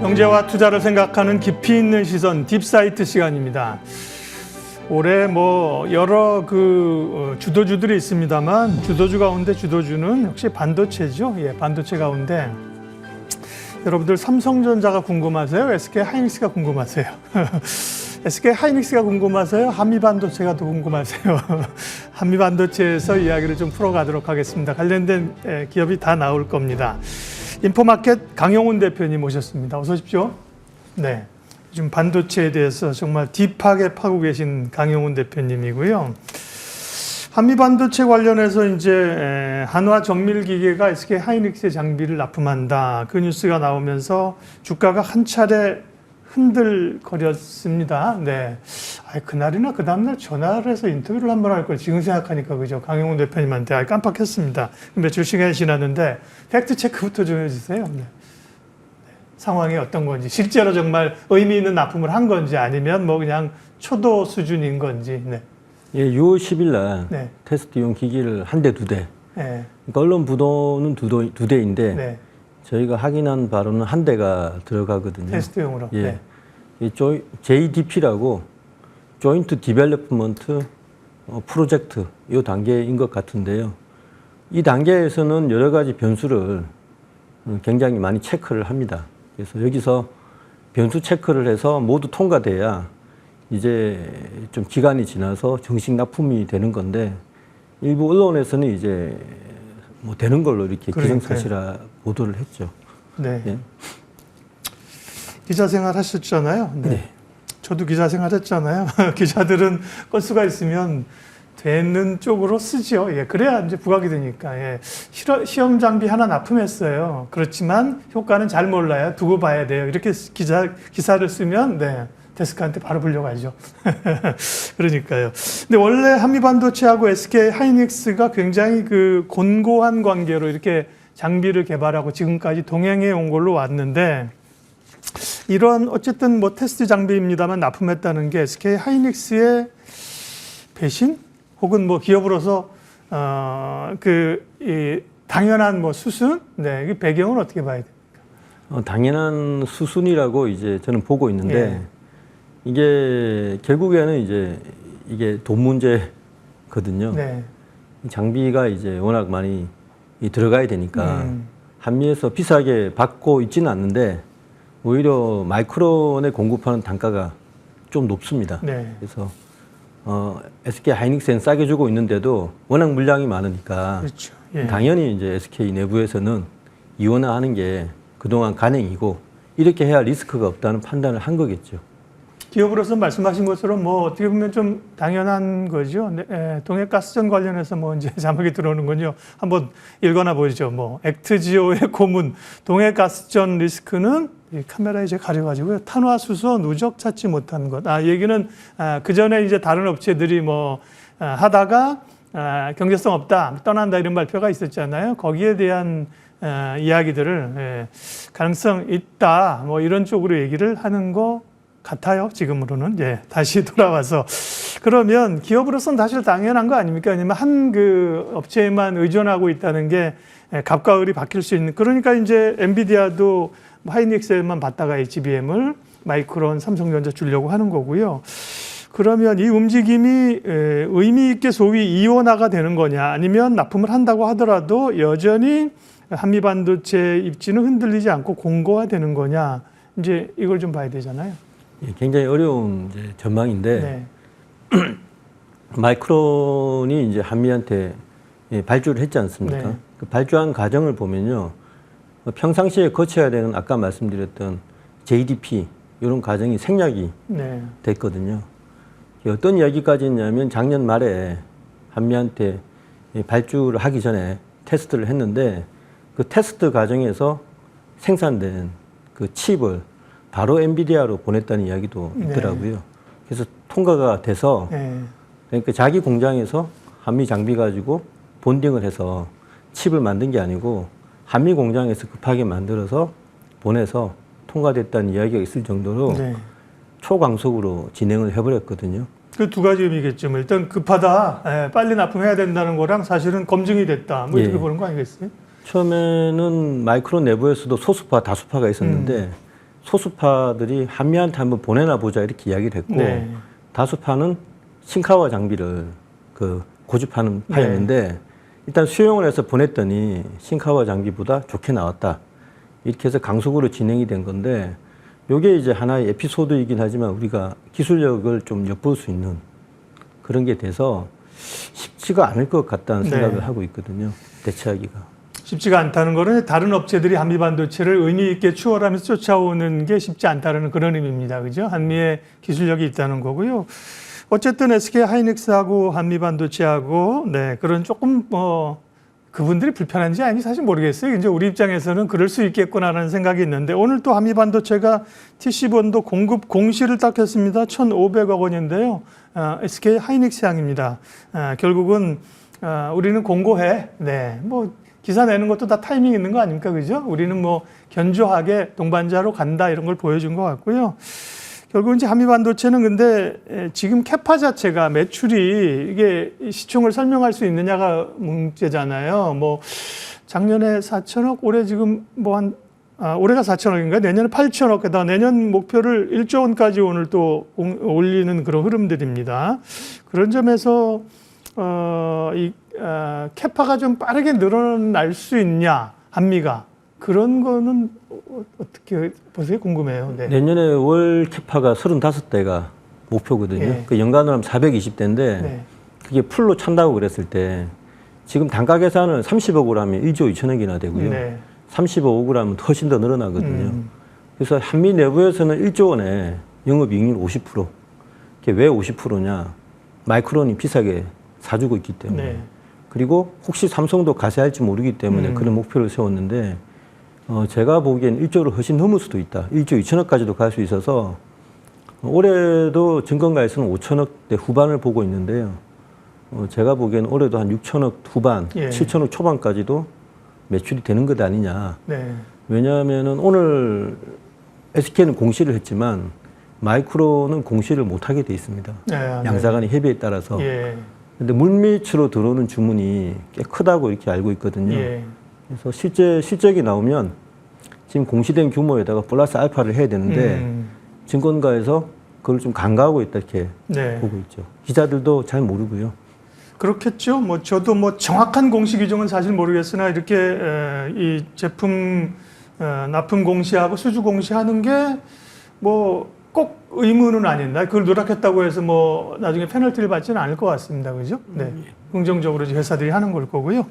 경제와 투자를 생각하는 깊이 있는 시선 딥사이트 시간입니다. 올해 뭐 여러 주도주들이 있습니다만 주도주 가운데 주도주는 역시 반도체죠. 예, 반도체 가운데 여러분들 삼성전자가 궁금하세요? SK 하이닉스가 궁금하세요? SK 하이닉스가 궁금하세요? 한미반도체가 더 궁금하세요? 한미반도체에서 이야기를 좀 풀어가도록 하겠습니다. 관련된 기업이 다 나올 겁니다. 인포마켓 강용훈 대표님 오셨습니다. 어서 오십시오. 네, 요즘 반도체에 대해서 정말 딥하게 파고 계신 강용훈 대표님이고요. 한미반도체 관련해서 이제 한화 정밀기계가 SK 하이닉스의 장비를 납품한다. 그 뉴스가 나오면서 주가가 한 차례 흔들거렸습니다. 네. 그날이나 그 다음날 전화를 해서 인터뷰를 한번 할 걸 지금 생각하니까 그죠. 강용훈 대표님한테 깜빡했습니다. 며칠 시간이 지났는데 팩트체크부터 좀 해주세요. 네. 상황이 어떤 건지, 실제로 정말 의미 있는 납품을 한 건지 아니면 뭐 그냥 초도 수준인 건지. 네. 예, 6월 10일 날 네. 테스트용 기기를 한 대, 두 대. 네. 그러니까 언론 보도는 두 대인데 네. 저희가 확인한 바로는 한 대가 들어가거든요. 테스트용으로. 예. 네. 이 JDP라고 조인트 디벨롭먼트 프로젝트 이 단계인 것 같은데요. 이 단계에서는 여러 가지 변수를 굉장히 많이 체크를 합니다. 그래서 여기서 변수 체크를 해서 모두 통과돼야 이제 좀 기간이 지나서 정식 납품이 되는 건데 일부 언론에서는 이제 뭐 되는 걸로 이렇게 기정사실화 보도를 했죠. 네. 네. 기자 생활 하셨잖아요. 네. 네. 저도 기자 생활 했잖아요. 기자들은 건수가 있으면 되는 쪽으로 쓰죠. 예, 그래야 이제 부각이 되니까. 예. 시험 장비 하나 납품했어요. 그렇지만 효과는 잘 몰라요. 두고 봐야 돼요. 이렇게 기사를 쓰면, 네. 데스크한테 바로 불려가죠. 그러니까요. 근데 원래 한미반도체하고 SK 하이닉스가 굉장히 곤고한 관계로 이렇게 장비를 개발하고 지금까지 동행해 온 걸로 왔는데, 이런 어쨌든 뭐 테스트 장비입니다만 납품했다는 게 SK 하이닉스의 배신 혹은 뭐 기업으로서 이 당연한 뭐 수순, 네, 이 배경은 어떻게 봐야 됩니까? 당연한 수순이라고 이제 저는 보고 있는데 예. 이게 결국에는 이제 이게 돈 문제거든요. 네. 장비가 이제 워낙 많이 들어가야 되니까 한미에서 비싸게 받고 있지는 않는데 오히려 마이크론에 공급하는 단가가 좀 높습니다. 네. 그래서 SK 하이닉스는 싸게 주고 있는데도 워낙 물량이 많으니까 그렇죠. 예. 당연히 이제 SK 내부에서는 이원화하는 게 그동안 간행이고 이렇게 해야 리스크가 없다는 판단을 한 거겠죠. 기업으로서 말씀하신 것처럼 뭐 어떻게 보면 좀 당연한 거죠. 네, 동해가스전 관련해서 뭐 이제 자막이 들어오는군요. 한번 읽어나 보시죠. 뭐 액트지오의 고문, 동해가스전 리스크는 이 카메라에 이제 가려가지고요. 탄화수소 누적 찾지 못한 것. 얘기는 그 전에 이제 다른 업체들이 뭐 하다가 경제성 없다, 떠난다 이런 발표가 있었잖아요. 거기에 대한 이야기들을 가능성 있다, 뭐 이런 쪽으로 얘기를 하는 거. 같아요. 지금으로는. 예, 다시 돌아와서. 그러면 기업으로서는 사실 당연한 거 아닙니까? 아니면 한 업체에만 의존하고 있다는 게 갑과 을이 바뀔 수 있는. 그러니까 이제 엔비디아도 하이닉스에만 받다가 HBM을 마이크론, 삼성전자 주려고 하는 거고요. 그러면 이 움직임이 의미 있게 소위 이원화가 되는 거냐, 아니면 납품을 한다고 하더라도 여전히 한미반도체 입지는 흔들리지 않고 공고화되는 거냐, 이제 이걸 좀 봐야 되잖아요. 굉장히 어려운 이제 전망인데 네. 마이크론이 이제 한미한테 발주를 했지 않습니까? 네. 그 발주한 과정을 보면요, 평상시에 거쳐야 되는 아까 말씀드렸던 JDP 이런 과정이 생략이 네. 됐거든요. 어떤 이야기까지 했냐면 작년 말에 한미한테 발주를 하기 전에 테스트를 했는데 그 테스트 과정에서 생산된 그 칩을 바로 엔비디아로 보냈다는 이야기도 있더라고요. 네. 그래서 통과가 돼서 그러니까 자기 공장에서 한미 장비 가지고 본딩을 해서 칩을 만든 게 아니고 한미 공장에서 급하게 만들어서 보내서 통과됐다는 이야기가 있을 정도로 초강속으로 진행을 해버렸거든요. 그 두 가지 의미겠죠. 일단 급하다, 빨리 납품해야 된다는 거랑 사실은 검증이 됐다, 뭐 이렇게 보는 거 아니겠어요? 처음에는 마이크론 내부에서도 소수파, 다수파가 있었는데 소수파들이 한미한테 한번 보내나 보자 이렇게 이야기를 했고 네. 다수파는 싱카와 장비를 고집하는 파였는데 일단 수용을 해서 보냈더니 싱카와 장비보다 좋게 나왔다. 이렇게 해서 강속으로 진행이 된 건데 이게 이제 하나의 에피소드이긴 하지만 우리가 기술력을 좀 엿볼 수 있는 그런 게 돼서 쉽지가 않을 것 같다는 생각을 하고 있거든요. 대체하기가. 쉽지가 않다는 거는 다른 업체들이 한미 반도체를 의미 있게 추월하면서 쫓아오는 게 쉽지 않다는 그런 의미입니다. 그죠? 한미의 기술력이 있다는 거고요. 어쨌든 SK 하이닉스하고 한미 반도체하고 그런 조금 그분들이 불편한지 아닌지 사실 모르겠어요. 이제 우리 입장에서는 그럴 수 있겠구나라는 생각이 있는데 오늘 또 한미 반도체가 TC본도 공급 공시를 딱 했습니다. 1,500억 원인데요. SK 하이닉스 향입니다. 결국은 우리는 공고해. 뭐 기사 내는 것도 다 타이밍 있는 거 아닙니까? 그죠? 우리는 뭐 견조하게 동반자로 간다 이런 걸 보여준 것 같고요. 결국 이제 한미 반도체는 근데 지금 캐파 자체가 매출이 이게 시총을 설명할 수 있느냐가 문제잖아요. 뭐 작년에 4천억, 올해 지금 올해가 4천억인가? 내년에 8천억, 게다가 내년 목표를 1조 원까지 오늘 또 올리는 그런 흐름들입니다. 그런 점에서 캐파가 좀 빠르게 늘어날 수 있냐, 한미가. 그런 거는 어떻게 보세요? 궁금해요. 네. 내년에 월 캐파가 35대가 목표거든요. 그 연간으로 하면 420대인데 그게 풀로 찬다고 그랬을 때 지금 단가 계산을 30억으로 하면 1조 2천억이나 되고요. 35억으로 하면 훨씬 더 늘어나거든요. 그래서 한미 내부에서는 1조 원에 영업이익률 50%. 그게 왜 50%냐? 마이크론이 비싸게 사주고 있기 때문에. 그리고 혹시 삼성도 가세할지 모르기 때문에 그런 목표를 세웠는데 제가 보기엔 1조를 훨씬 넘을 수도 있다. 1조 2천억까지도 갈 수 있어서 올해도 증권가에서는 5천억대 후반을 보고 있는데요. 제가 보기엔 올해도 한 6천억 후반, 7천억 초반까지도 매출이 되는 것 아니냐. 왜냐하면 오늘 SK는 공시를 했지만 마이크론은 공시를 못하게 돼 있습니다. 양사 간의 협의에 따라서. 근데 물밑으로 들어오는 주문이 꽤 크다고 이렇게 알고 있거든요. 그래서 실적이 나오면 지금 공시된 규모에다가 플러스 알파를 해야 되는데 증권가에서 그걸 좀 간과하고 있다 이렇게 보고 있죠. 기자들도 잘 모르고요. 그렇겠죠. 뭐 저도 뭐 정확한 공시 규정은 사실 모르겠으나 이렇게 이 제품 납품 공시하고 수주 공시하는 게 뭐 꼭 의무는 아닌다. 그걸 누락했다고 해서 뭐 나중에 페널티를 받지는 않을 것 같습니다. 그죠? 긍정적으로 회사들이 하는 걸 거고요.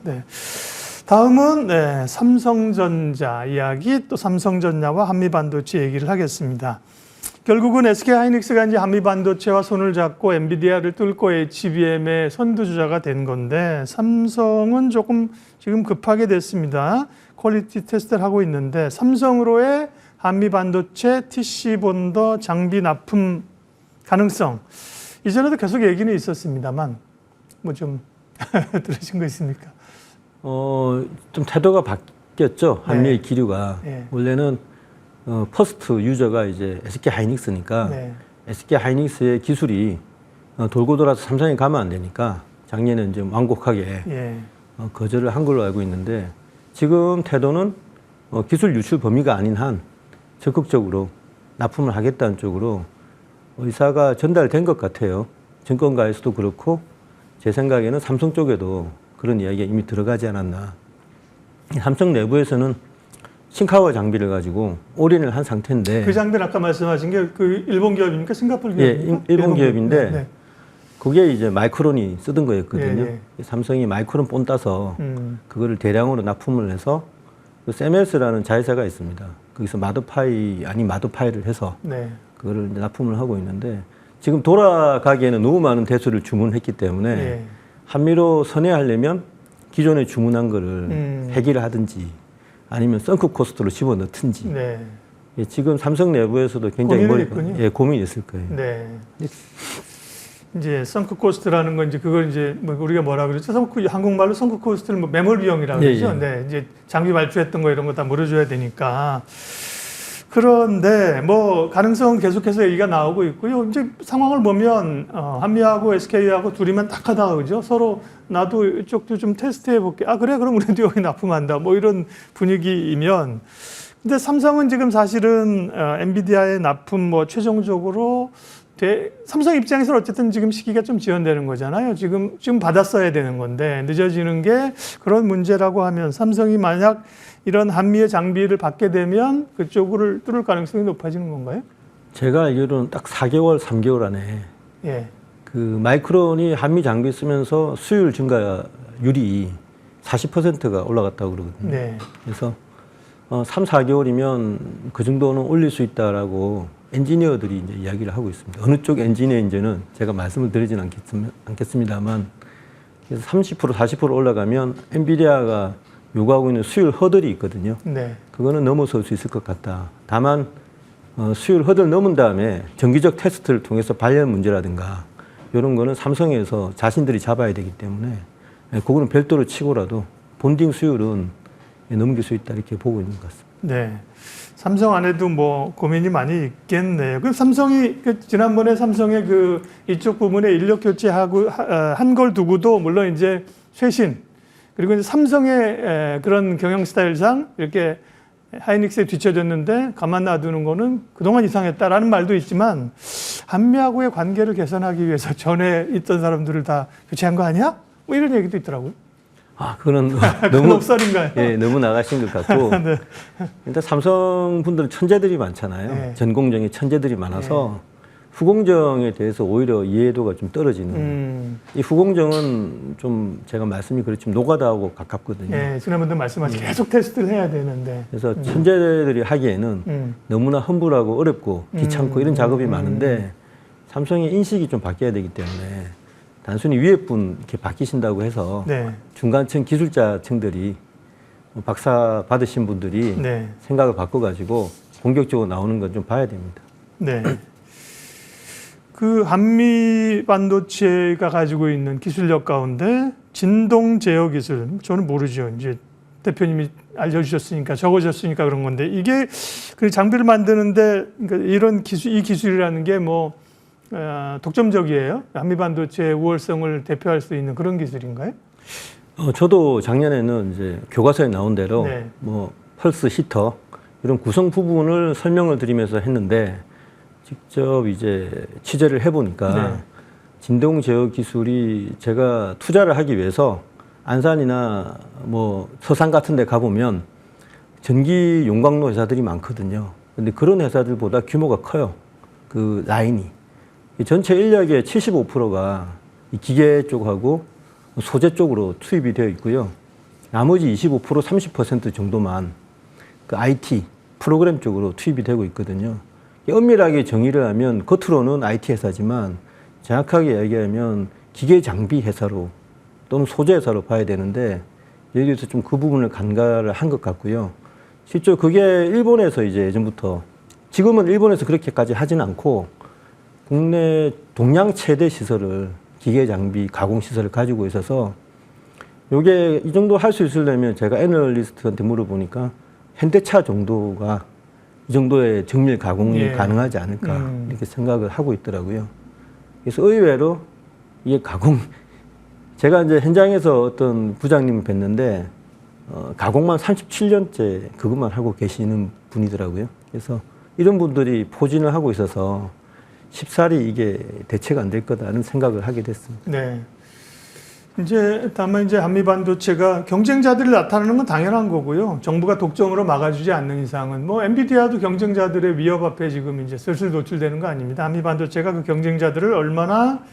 다음은 삼성전자 이야기, 또 삼성전자와 한미반도체 얘기를 하겠습니다. 결국은 SK하이닉스가 이제 한미반도체와 손을 잡고 엔비디아를 뚫고 HBM의 선두주자가 된 건데 삼성은 조금 지금 급하게 됐습니다. 퀄리티 테스트를 하고 있는데 삼성으로의 한미반도체 TC본더 장비 납품 가능성 이전에도 계속 얘기는 있었습니다만 뭐 좀 들으신 거 있습니까? 좀 태도가 바뀌었죠. 한미의 기류가. 원래는 퍼스트 유저가 이제 SK 하이닉스니까 SK 하이닉스의 기술이 돌고 돌아서 삼성에 가면 안 되니까 작년에 이제 완곡하게 거절을 한 걸로 알고 있는데 지금 태도는 기술 유출 범위가 아닌 한 적극적으로 납품을 하겠다는 쪽으로 의사가 전달된 것 같아요. 증권가에서도 그렇고 제 생각에는 삼성 쪽에도 그런 이야기가 이미 들어가지 않았나. 삼성 내부에서는 싱카와 장비를 가지고 올인을 한 상태인데 그 장비는 아까 말씀하신 게 그 일본 기업입니까? 싱가포르 기업입니까? 일본 기업인데 그게 이제 마이크론이 쓰던 거였거든요. 삼성이 마이크론 본 따서 그거를 대량으로 납품을 해서 그 세멜스라는 자회사가 있습니다. 거기서 마더파이 아닌 마더파이를 해서 그거를 이제 납품을 하고 있는데 지금 돌아가기에는 너무 많은 대수를 주문했기 때문에 한미로 선회하려면 기존에 주문한 거를 폐기를 하든지 아니면 선크 코스트로 집어넣든지 지금 삼성 내부에서도 굉장히 고민이 있을 거예요. 이제 선크 코스트라는 건 이제 그걸 이제 뭐 우리가 뭐라 그러죠? 한국말로 선크 코스트를 뭐 매몰 비용이라고 그러죠. 이제 장비 발주했던 거 이런 거 다 물어줘야 되니까 그런데 뭐 가능성은 계속해서 얘기가 나오고 있고요. 이제 상황을 보면 한미하고 SK하고 둘이만 딱 하다가 그죠? 서로 나도 이쪽도 좀 테스트해 볼게. 아 그래 그럼 우리도 여기 납품한다. 뭐 이런 분위기이면 근데 삼성은 지금 사실은 엔비디아의 납품 뭐 최종적으로 삼성 입장에서는 어쨌든 지금 시기가 좀 지연되는 거잖아요. 지금 받았어야 되는 건데 늦어지는 게 그런 문제라고 하면 삼성이 만약 이런 한미의 장비를 받게 되면 그쪽을 뚫을 가능성이 높아지는 건가요? 제가 알기로는 딱 4개월, 3개월 안에 예. 그 마이크론이 한미 장비 쓰면서 수율 증가율이 40%가 올라갔다고 그러거든요. 네. 그래서 3, 4개월이면 그 정도는 올릴 수 있다라고 엔지니어들이 이제 이야기를 하고 있습니다. 어느 쪽 엔지니어인지는 제가 말씀을 드리진 않겠습니다만 그래서 30%, 40% 올라가면 엔비디아가 요구하고 있는 수율 허들이 있거든요. 네. 그거는 넘어설 수 있을 것 같다. 다만 수율 허들 넘은 다음에 정기적 테스트를 통해서 발열 문제라든가 이런 거는 삼성에서 자신들이 잡아야 되기 때문에 그거는 별도로 치고라도 본딩 수율은 넘길 수 있다 이렇게 보고 있는 것 같습니다. 네. 삼성 안에도 뭐 고민이 많이 있겠네요. 그 삼성이 지난번에 삼성의 그 이쪽 부분에 인력 교체하고 한 걸 두고도 물론 이제 쇄신 그리고 이제 삼성의 그런 경영 스타일상 이렇게 하이닉스에 뒤처졌는데 가만 놔두는 거는 그동안 이상했다라는 말도 있지만 한미하고의 관계를 개선하기 위해서 전에 있던 사람들을 다 교체한 거 아니야? 뭐 이런 얘기도 있더라고요. 아, 그건 너무 넉살인가요? 예, 너무 나가신 것 같고 네. 일단 삼성 분들은 천재들이 많잖아요. 네. 전공정에 천재들이 많아서 후공정에 대해서 오히려 이해도가 좀 떨어지는 이 후공정은 좀 제가 말씀이 그렇지만 노가다하고 가깝거든요. 네, 지난번도 말씀하신 계속 테스트를 해야 되는데. 그래서 천재들이 하기에는 너무나 험불하고 어렵고 귀찮고 이런 작업이 많은데 삼성의 인식이 좀 바뀌어야 되기 때문에 단순히 위에 분 이렇게 바뀌신다고 해서 네. 중간층 기술자층들이 박사 받으신 분들이 네. 생각을 바꿔가지고 공격적으로 나오는 건 좀 봐야 됩니다. 네. 그 한미 반도체가 가지고 있는 기술력 가운데 진동 제어 기술, 저는 모르죠. 이제 대표님이 알려주셨으니까 적어줬으니까 그런 건데 이게 그 장비를 만드는데 그러니까 이런 기술, 이 기술이라는 게 뭐 독점적이에요. 한미 반도체의 우월성을 대표할 수 있는 그런 기술인가요? 저도 작년에는 이제 교과서에 나온 대로 네. 뭐 펄스 히터 이런 구성 부분을 설명을 드리면서 했는데 직접 이제 취재를 해보니까 네. 진동 제어 기술이 제가 투자를 하기 위해서 안산이나 뭐 서산 같은 데 가보면 전기 용광로 회사들이 많거든요. 근데 그런 회사들보다 규모가 커요. 그 라인이. 전체 인력의 75%가 이 기계 쪽하고 소재 쪽으로 투입이 되어 있고요. 나머지 25%, 30% 정도만 그 IT, 프로그램 쪽으로 투입이 되고 있거든요. 엄밀하게 정의를 하면 겉으로는 IT 회사지만 정확하게 얘기하면 기계 장비 회사로 또는 소재 회사로 봐야 되는데 여기서 좀 그 부분을 간과를 한 것 같고요. 실제 그게 일본에서 이제 예전부터 지금은 일본에서 그렇게까지 하지는 않고 국내 동양 최대 시설을 기계 장비 가공 시설을 가지고 있어서 요게 이 정도 할 수 있으려면 제가 애널리스트한테 물어보니까 현대차 정도가 이 정도의 정밀 가공이 가능하지 않을까 이렇게 생각을 하고 있더라고요. 그래서 의외로 이게 가공 제가 이제 현장에서 어떤 부장님을 뵀는데 가공만 37년째 그것만 하고 계시는 분이더라고요. 그래서 이런 분들이 포진을 하고 있어서 쉽사리 이게 대체가 안 될 거다는 생각을 하게 됐습니다. 네. 이제 다만 이제 한미 반도체가 경쟁자들이 나타나는 건 당연한 거고요. 정부가 독점으로 막아주지 않는 이상은 뭐 엔비디아도 경쟁자들의 위협 앞에 지금 이제 슬슬 노출되는 거 아닙니다. 한미 반도체가 그 경쟁자들을 얼마나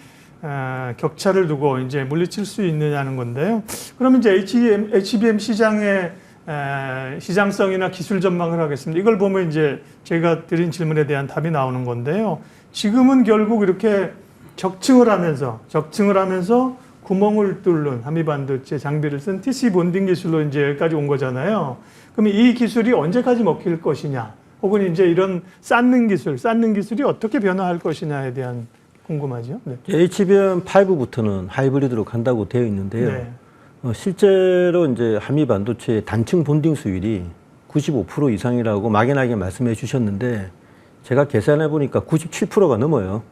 격차를 두고 이제 물리칠 수 있느냐는 건데요. 그러면 이제 HBM 시장의 시장성이나 기술 전망을 하겠습니다. 이걸 보면 이제 제가 드린 질문에 대한 답이 나오는 건데요. 지금은 결국 이렇게 적층을 하면서 구멍을 뚫는 한미 반도체 장비를 쓴 TC 본딩 기술로 이제 여기까지 온 거잖아요. 그러면 이 기술이 언제까지 먹힐 것이냐, 혹은 이제 이런 쌓는 기술이 어떻게 변화할 것이냐에 대한 궁금하죠. 네. HBM5부터는 하이브리드로 간다고 되어 있는데요. 네. 실제로 이제 한미 반도체의 단층 본딩 수율이 95% 이상이라고 막연하게 말씀해 주셨는데 제가 계산해 보니까 97%가 넘어요.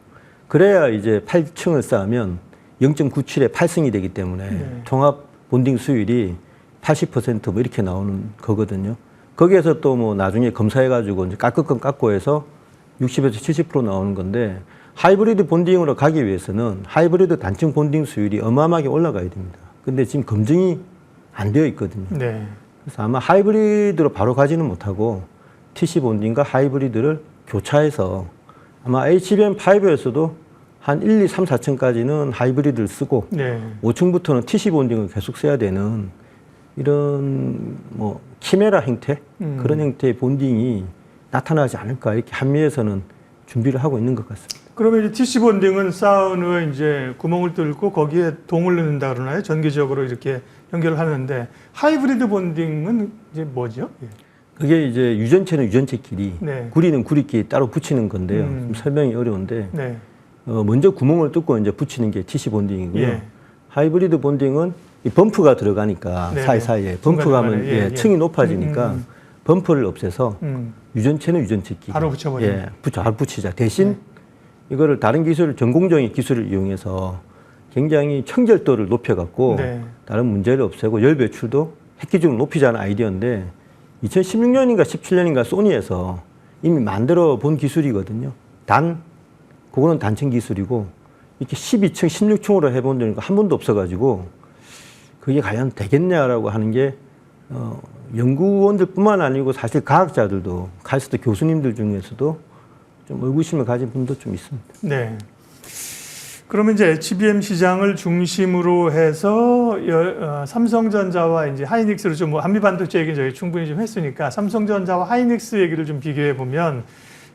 그래야 이제 8층을 쌓으면 0.97에 8승이 되기 때문에 네. 종합 본딩 수율이 80%뭐 이렇게 나오는 거거든요. 거기에서 또 뭐 나중에 검사해 가지고 이제 깎을 건 깎고 해서 60에서 70% 나오는 건데 하이브리드 본딩으로 가기 위해서는 하이브리드 단층 본딩 수율이 어마어마하게 올라가야 됩니다. 근데 지금 검증이 안 되어 있거든요. 네. 그래서 아마 하이브리드로 바로 가지는 못하고 TC 본딩과 하이브리드를 교차해서 아마 HBM5에서도 한 1, 2, 3, 4층까지는 하이브리드를 쓰고 네. 5층부터는 TC 본딩을 계속 써야 되는 이런 뭐 키메라 형태 그런 형태의 본딩이 나타나지 않을까 이렇게 한미에서는 준비를 하고 있는 것 같습니다. 그러면 이제 TC 본딩은 쌓은 후에 이제 구멍을 뚫고 거기에 동을 넣는다 그러나요? 전기적으로 이렇게 연결을 하는데 하이브리드 본딩은 이제 뭐죠? 예. 그게 이제 유전체는 유전체끼리, 네. 구리는 구리끼리 따로 붙이는 건데요. 좀 설명이 어려운데 네. 먼저 구멍을 뚫고 이제 붙이는 게 TC 본딩이고요. 예. 하이브리드 본딩은 이 범프가 들어가니까 네네. 사이사이에 범프가 하면 중간중간에, 예, 예. 층이 높아지니까 범프를 없애서 유전체는 유전체끼리 바로 붙여버리는. 예, 바로 붙이자. 대신 이거를 다른 기술, 전공정의 기술을 이용해서 굉장히 청결도를 높여갖고 네. 다른 문제를 없애고 열 배출도 획기적으로 높이자는 아이디어인데 2016년인가 17년인가 소니에서 이미 만들어 본 기술이거든요. 그거는 단층 기술이고 이렇게 12층, 16층으로 해본 적이 한 번도 없어가지고 그게 과연 되겠냐라고 하는 게 연구원들뿐만 아니고 사실 과학자들도 카이스트 교수님들 중에서도 좀 의구심을 가진 분도 좀 있습니다. 네. 그러면 이제 HBM 시장을 중심으로 해서 삼성전자와 이제 하이닉스를 좀 한미 반도체 얘기는 저희 충분히 좀 했으니까 삼성전자와 하이닉스 얘기를 좀 비교해 보면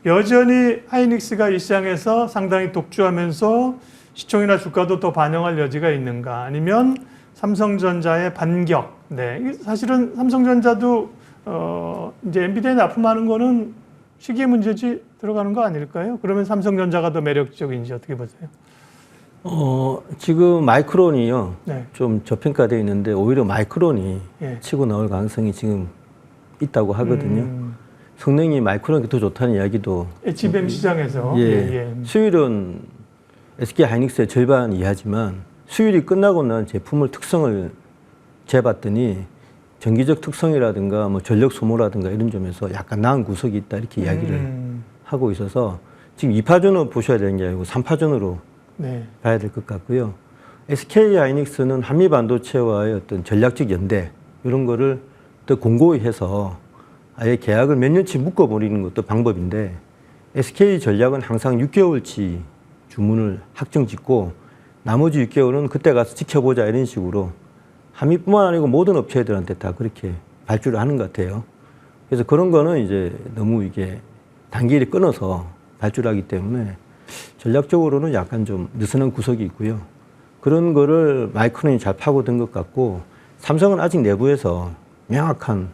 여전히 하이닉스가 이 시장에서 상당히 독주하면서 시총이나 주가도 더 반영할 여지가 있는가? 아니면 삼성전자의 반격? 네, 사실은 삼성전자도 이제 엔비디아에 납품하는 거는 시기의 문제지 들어가는 거 아닐까요? 그러면 삼성전자가 더 매력적인지 어떻게 보세요? 지금 마이크론이요. 네. 좀 저평가되어 있는데 오히려 마이크론이 예. 치고 나올 가능성이 지금 있다고 하거든요. 성능이 마이크론이 더 좋다는 이야기도 HBM 시장에서 예, 수율은 SK 하이닉스의 절반 이하지만 수율이 끝나고 난 제품을 특성을 재봤더니 전기적 특성이라든가 뭐 전력 소모라든가 이런 점에서 약간 나은 구석이 있다 이렇게 이야기를 하고 있어서 지금 2파전으로 보셔야 되는 게 아니고 3파전으로 네. 봐야 될 것 같고요. SK 하이닉스는 한미 반도체와의 어떤 전략적 연대 이런 거를 더 공고히 해서 아예 계약을 몇 년치 묶어버리는 것도 방법인데 SK 전략은 항상 6개월치 주문을 확정 짓고 나머지 6개월은 그때 가서 지켜보자 이런 식으로 한미뿐만 아니고 모든 업체들한테 다 그렇게 발주를 하는 것 같아요. 그래서 그런 거는 이제 너무 이게 단기를 끊어서 발주를 하기 때문에 전략적으로는 약간 좀 느슨한 구석이 있고요. 그런 거를 마이크론이 잘 파고든 것 같고 삼성은 아직 내부에서 명확한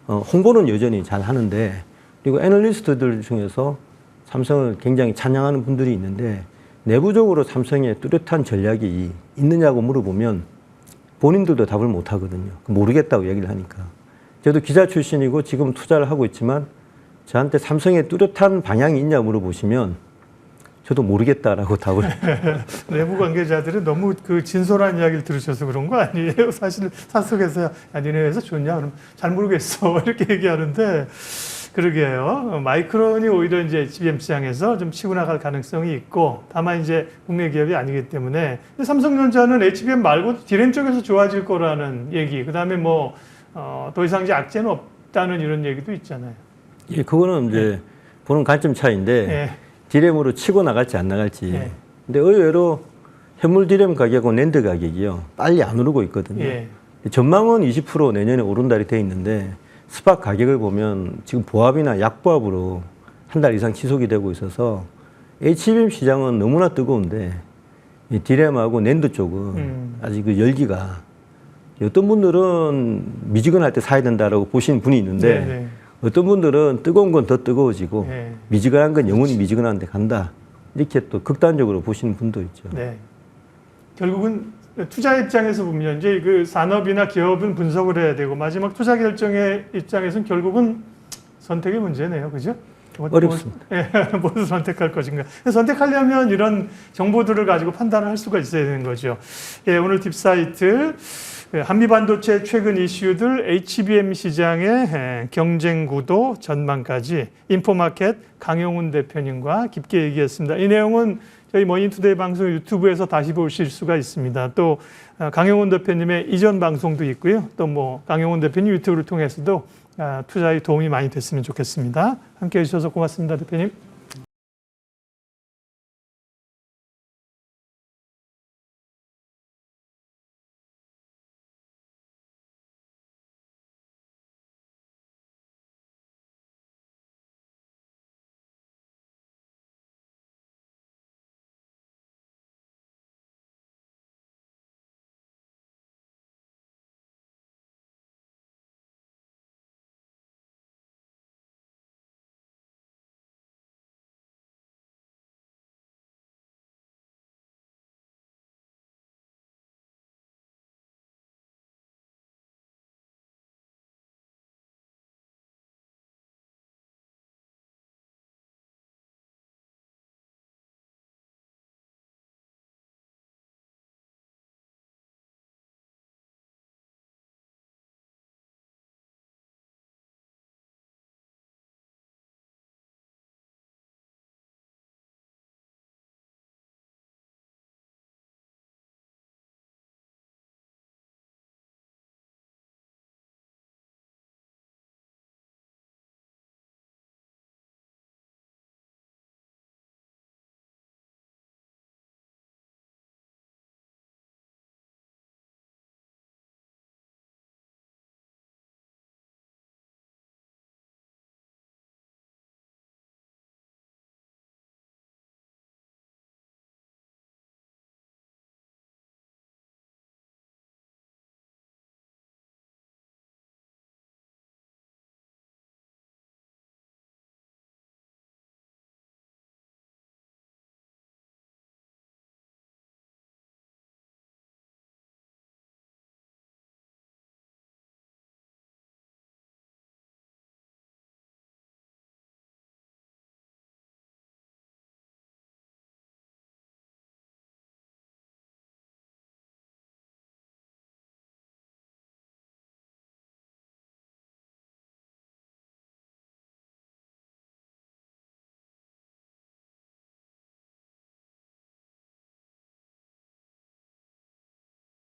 홍보는 여전히 잘 하는데 그리고 애널리스트들 중에서 삼성을 굉장히 찬양하는 분들이 있는데 내부적으로 삼성의 뚜렷한 전략이 있느냐고 물어보면 본인들도 답을 못 하거든요. 모르겠다고 얘기를 하니까. 저도 기자 출신이고 지금 투자를 하고 있지만 저한테 삼성의 뚜렷한 방향이 있냐고 물어보시면 저도 모르겠다라고 답을 내부 관계자들은 너무 그 진솔한 이야기를 들으셔서 그런 거 아니에요? 사실 사석에서 야 니네 회사 좋냐? 그럼 잘 모르겠어 이렇게 얘기하는데 그러게요. 마이크론이 오히려 이제 HBM 시장에서 좀 치고 나갈 가능성이 있고 다만 이제 국내 기업이 아니기 때문에 근데 삼성전자는 HBM 말고 디램 쪽에서 좋아질 거라는 얘기. 그다음에 뭐 더 이상 이제 악재는 없다는 이런 얘기도 있잖아요. 예, 그거는 이제 보는 관점 차이인데 예. 디램으로 치고 나갈지 안 나갈지. 예. 근데 의외로 현물 디램 가격하고 낸드 가격이요. 빨리 안 오르고 있거든요. 예. 전망은 20% 내년에 오른다리 돼 있는데 스팟 가격을 보면 지금 보합이나 약보합으로 한 달 이상 지속이 되고 있어서 HBM 시장은 너무나 뜨거운데 이 디램하고 낸드 쪽은 아직 그 열기가 어떤 분들은 미지근할 때 사야 된다라고 보시는 분이 있는데 네네. 어떤 분들은 뜨거운 건 더 뜨거워지고 네. 미지근한 건 영원히 미지근한 데 간다. 이렇게 또 극단적으로 보시는 분도 있죠. 네. 결국은 투자 입장에서 보면 이제 그 산업이나 기업은 분석을 해야 되고 마지막 투자 결정의 입장에서는 결국은 선택의 문제네요, 그죠? 어렵습니다. 뭐를 선택할 것인가. 선택하려면 이런 정보들을 가지고 판단을 할 수가 있어야 되는 거죠. 예, 오늘 딥사이트 한미반도체 최근 이슈들, HBM 시장의 경쟁 구도 전망까지 인포마켓 강용훈 대표님과 깊게 얘기했습니다. 이 내용은 저희 머니투데이 방송 유튜브에서 다시 보실 수가 있습니다. 또 강용훈 대표님의 이전 방송도 있고요. 또 뭐 강용훈 대표님 유튜브를 통해서도 투자에 도움이 많이 됐으면 좋겠습니다. 함께해 주셔서 고맙습니다, 대표님.